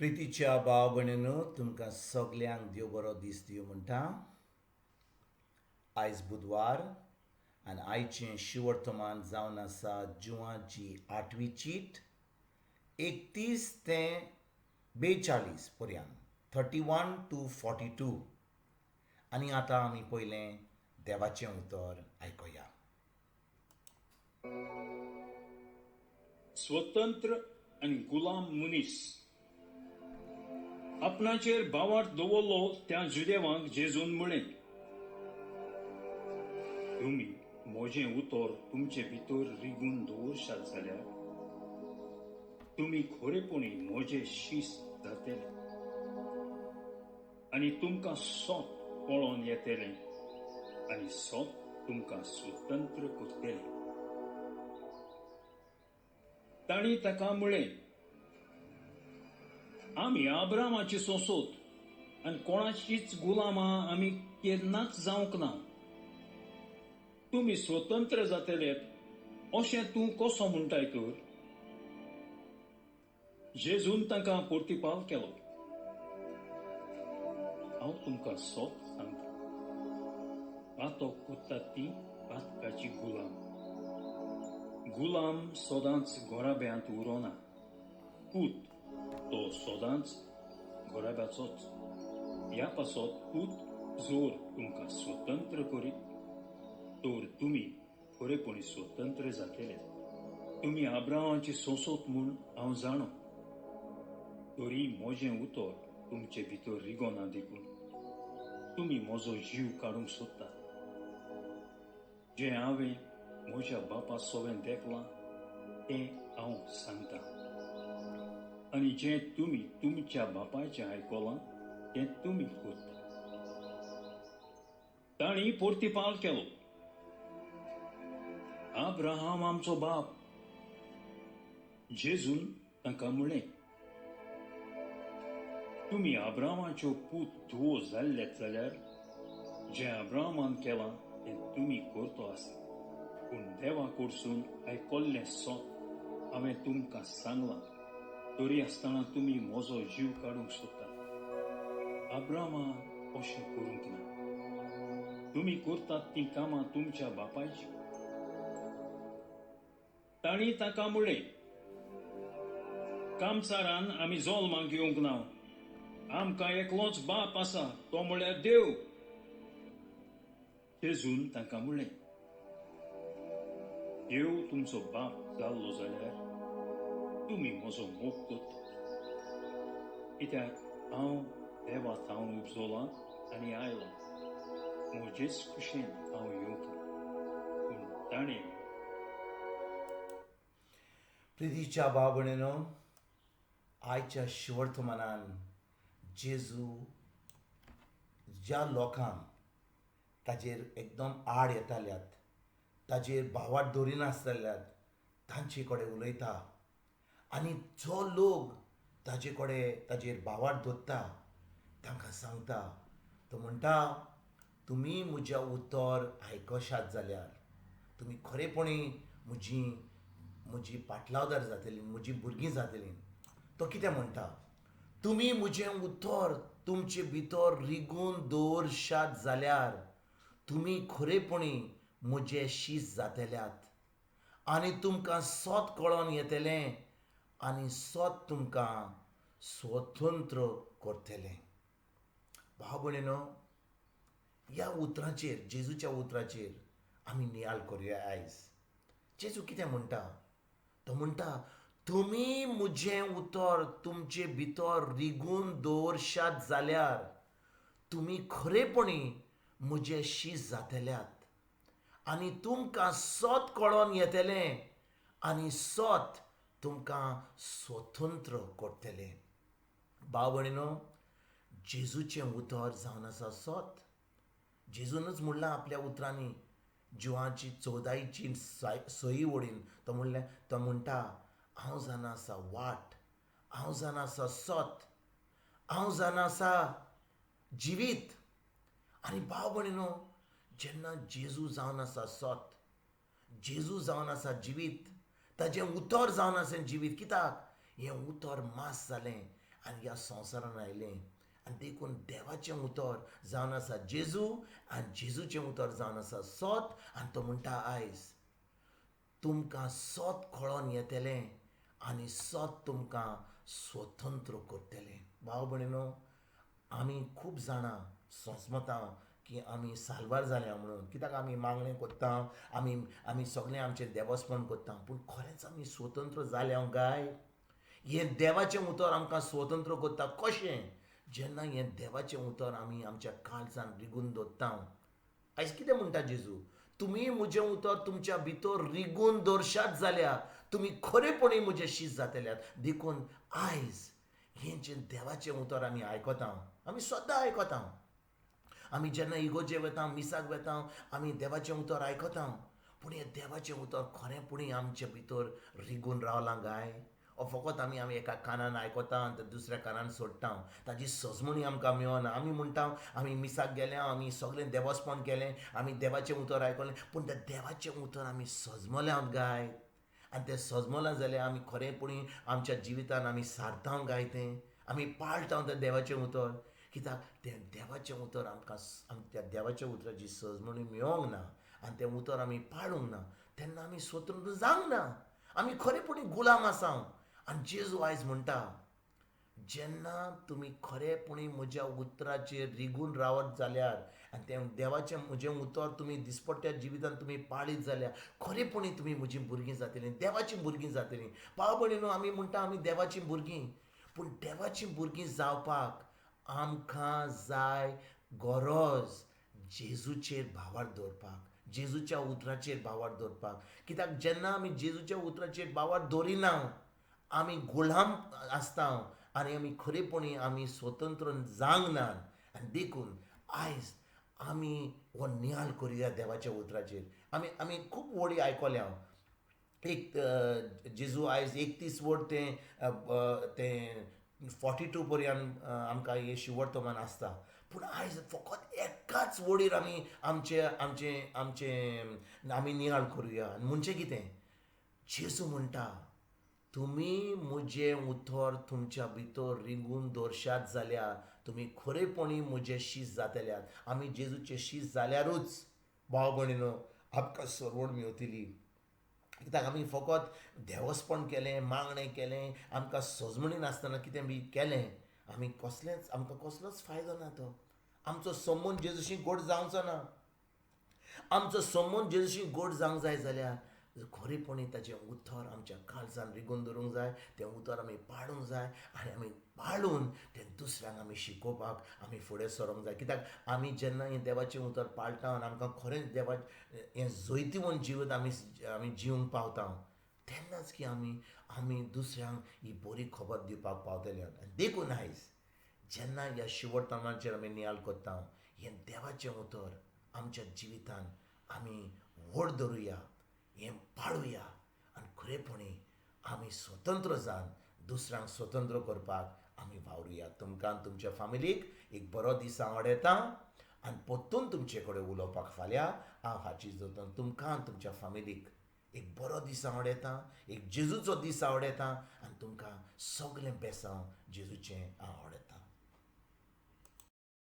प्रितीच्या भाव भयणीनो, तुमकां सगल्यांक देव बरो दीस दिवं म्हणटा. आयज बुधवार आनी आयचें शिवर्तमान जावन आसा जुवाची 8वी चीट 31 ते 42 पर्यंत 31 to 42. आनी आतां आमी पयलें देवाचें उतर आयकुया. स्वतंत्र आनी गुलाम मनीस. आपणाचेर बावार्थ दवरलो त्या जुदेवांक जेजून म्हळें, तुमी म्हजें उतर तुमचे भितर रिगून दवरशात जाल्यार तुमी खरेपणी म्हजे शीस जातले आनी तुमकां सोत पळोवन येतलें आनी सोत तुमकां स्वतंत्र करतलें. तांणी ताका म्हळें, आमी आब्रामाची सोंसोत आनी कोणाचीच गुलामां आमी केन्नाच जावंक ना. तुमी स्वतंत्र जातलेत अशें तूं कसो म्हणटाय तर? जेजून तांकां परतिपाल केलो, हांव तुमकां सोत सांगता, पातक कोत्तात ती पातकाची गुलाम. गुलाम सदांच घोराब्यांत उरोना, पूत तो सदांच घोराब्याचोच. ह्या पासत पूत जोर तुमकां स्वतंत्र करीत तर तुमी खरेपणी स्वतंत्र जातले. तुमी आब्रामाची सोंसोत म्हूण हांव जाणो, तरी म्हजें उतर तुमचे भितर रिगोना देखून तुमी म्हजो जीव काडूंक सोदतात. जें हांवें म्हज्या बापा सोबें देखलां तें हांव सांगता, आनी जें तुमी तुमच्या बापायचें आयकलां तें तुमी करता. तांणी परतिपाल केलो, आब्राहाम आमचो बाप. जेजून तांकां म्हळें, तुमी आब्रामाच्यो पूत धुवो जाल्लेत जाल्यार जें आब्राहामान केलां तें तुमी करतो आसा. पूण देवा कडसून आयकल्लें सोत हांवें तुमकां सांगलां, तरी आसतना तुमी म्हजो जीव काडूंक सोदतात. आब्राहामान अशें करूंक ना. तुमी करतात तीं कामां तुमच्या बापायची. तांणी ताका म्हळें, कामसारान आमी जल्माक येवंक ना. आमकां एकलोच बाप आसा, तो म्हळ्यार देव. जेजून तांकां म्हळें, देव तुमचो बाप जाल्लो जाल्यार तुमी म्हजो मोग करतात. कित्याक हांव देवा थावन उपजलां आनी आयलां. म्हजेच कुशेन हांव येवंक ना, पूण ताणें. प्रितीच्या भाव भयणीनो, आयच्या शिवर्तमानान जेजू ज्या लोकांक ताजेर एकदम आड येताल्यात, ताजेर भावार्थ दवरिनासतल्यात, तांचे कडेन उलयता. आनी जो लोक ताजे कडेन ताजेर भावार्थ दवरता तांकां सांगता. तो म्हणटा, तुमी म्हजें उतर आयकशात जाल्यार तुमी खरेपणी म्हजी पाटलावदार जातलीं, म्हजीं भुरगीं जातलीं. तो कितें म्हणटा, तुमी म्हजें उतर तुमचे भितर रिगून दवरशात जाल्यार तुमी खरेपणी म्हजे शीस जातल्यात आनी तुमकां सोत कळोन येतलें आनी सोत तुमकां स्वतंत्र करतलें. भाव भयणीनो, ह्या उतराचेर, जेजूच्या उतराचेर आमी नियाळ करुया आयज. जेजू कितें म्हणटा? तो म्हणटा, तुमी म्हजें उतर तुमचे भितर रिगून दवरशात जाल्यार तुमी खरेपणी म्हजे शीस जातल्यात आनी तुमकां सोत कळोन येतलें आनी सोत तुमकां स्वतंत्र करतलें. भाव भयणीनो, जेजूचें उतर जावन आसा सोत. जेजूनच म्हणलां आपल्या उतरांनी, जुवाची 14ची 6 वडीन तो म्हणटा, हांव जावन आसा वाट, हांव जावन आसा सोत, हांव जावन आसा जिवीत. आनी भाव भयणीनो, जेन्ना जेजू जावन आसा सोत, जेजू जावन आसा जिवीत, ताजें उतर जावन आसा जिवीत. कित्याक हें उतर मास जालें आनी ह्या संवसारान आयलें आनी देखून देवाचें उतर जावन आसा जेजू आनी जेजूचें उतर जावन आसा सोत आनी तो म्हणटा आयज तुमकां सोत कळोन येतलें आनी सोत तुमकां स्वतंत्र करतलें. भाव भयणीनो, आमी खूब जाणां सोंसमता की आमी साल्वार जाल्या म्हणून, कित्याक आमी मागणें कोत्ता, आमी सगळें आमचें देवस्पण कोत्ता, पूण खरेंच आमी स्वतंत्र जाल्या काय? हें देवाचें उतर आमकां स्वतंत्र कोत्ता कशें? जेन्ना हें देवाचें उतर आमी आमच्या काळजान रिगून दवरता. आयज कितें म्हणटा जेजू? तुमी म्हजें उतर तुमच्या भितर रिगून दवरशात जाल्यार तुमी खरेपणी म्हजे शीश जातल्यात. देखून आयज हें जें देवाचें उतर आमी आयकता, आमी सदां आयकता, आमी जेन्ना इगोर्जेक वता, मिसाक वता, आमी देवाचें उतर आयकता, पूण हें देवाचें उतर खरेपणी आमचे भितर रिगून रावलां काय? फकत आमी एका कानान आयकता आनी दुसऱ्या कानान सोडटा. ताजी सजमणी आमकां मेळना. आमी म्हणटा आमी मिसाक गेले, आमी सगळें देवस्पण केलें, आमी देवाचें उतर आयकलें, पूण तें देवाचें उतर आमी सजमल्यात काय? आनी तें सजमलां जाल्यार आमी खरेपणी आमच्या जिवितान आमी सारता काय तें? आमी पाळटा तें देवाचें उतर? कित्याक तें देवाचें उतर आमकां त्या देवाच्या उतराची सजमणी मेळोंक ना आनी तें उतर आमी पाळूंक ना, तेन्ना आमी स्वतंत्र जावंक ना. आमी खरेपणी गुलाम आसा. आनी जेजू आयज म्हणटा, जेन्ना तुमी खरेपणी म्हज्या उतराचेर रिगून रावत जाल्यार आनी तें देवाचें म्हजें उतर तुमी दिसपट्ट्या जिवितान तुमी पाळीत जाल्यार खरेपणी तुमी म्हजीं भुरगीं जातलीं, देवाचीं भुरगीं जातलीं. भाव भयणीनो, आमी म्हणटा आमी देवाचीं भुरगीं, पूण देवाचीं भुरगीं जावपाक आमकां जाय गरज जेजूचेर भावार दवरपाक, जेजूच्या उतराचेर भावार दवरपाक. कित्याक जेन्ना आमी जेजूच्या उतराचेर भावार दवरिना, आमी गुलाम आसता आनी आमी खरेपणी आमी स्वतंत्र जावंक ना. आनी देखून आयज आमी हो नियाळ करुया देवाच्या उतराचेर. आमी खूब वडी आयकल्या. एक जेजू आयज 31 वड तें 42 पर्यंत आमकां येशू वर्तमान आसता, पूण आयज फकत एकाच वडीर आमी नियाळ करुया. आनी म्हणचें कितें? जेजू म्हणटा, तुमी म्हजें उतर तुमच्या भितर रिगून दवरशात जाल्यार तुमी खरेपणी म्हजे शीश जातल्यात. आमी जेजूचे शीश जाल्यारूच भाव भयणीनो आमकां सरवण मेवतली. कित्याक आमी फकत देवस्पण केलें, मागणें केलें, आमकां सजमणी नासतना कितें बी केलें, आमकां कसलोच फायदो ना तो. आमचो संबंद जेजूशी गोड जावचो ना. आमचो संबंद जेजूशी गोड जावंक जाय जाल्यार खरेपणी ताचें उतर आमच्या काळजान रिगून दवरूंक जाय. तें उतर आमी पाळूंक जाय आनी आमी पाळून तें दुसऱ्यांक आमी शिकोवपाक आमी फुडें सरोंक जाय. कित्याक आमी जेन्ना हें देवाचें उतर पाळटा आनी आमकां खरेंच हें जैतिवंत जिवीत आमी जिवंक पावता, तेन्नाच की आमी दुसऱ्यांक ही बरी खबर दिवपाक पावतले. आनी देखून आयज जेन्ना ह्या शिवर्थानाचेर आमी नियाळ कोत्ता, हें देवाचें उतर आमच्या जिवितान आमी व्हड धरुया, हें पाळुया आनी खरेपणी आमी स्वतंत्र जावन दुसऱ्यांक स्वतंत्र करपाक आमी वावरुया. तुमकां आनी तुमच्या फॅमिलीक एक बरो दीस हांव आडयतां आनी परतून तुमचे कडेन उलोवपाक फाल्यां हांव हाजीर जाता. तुमकां आनी तुमच्या फॅमिलीक एक बरो दीस हांव आडयतां, एक जेजूचो दीस हांव आडयतां आनी तुमकां सगळें बेसांव जेजूचें हांव आडयतां.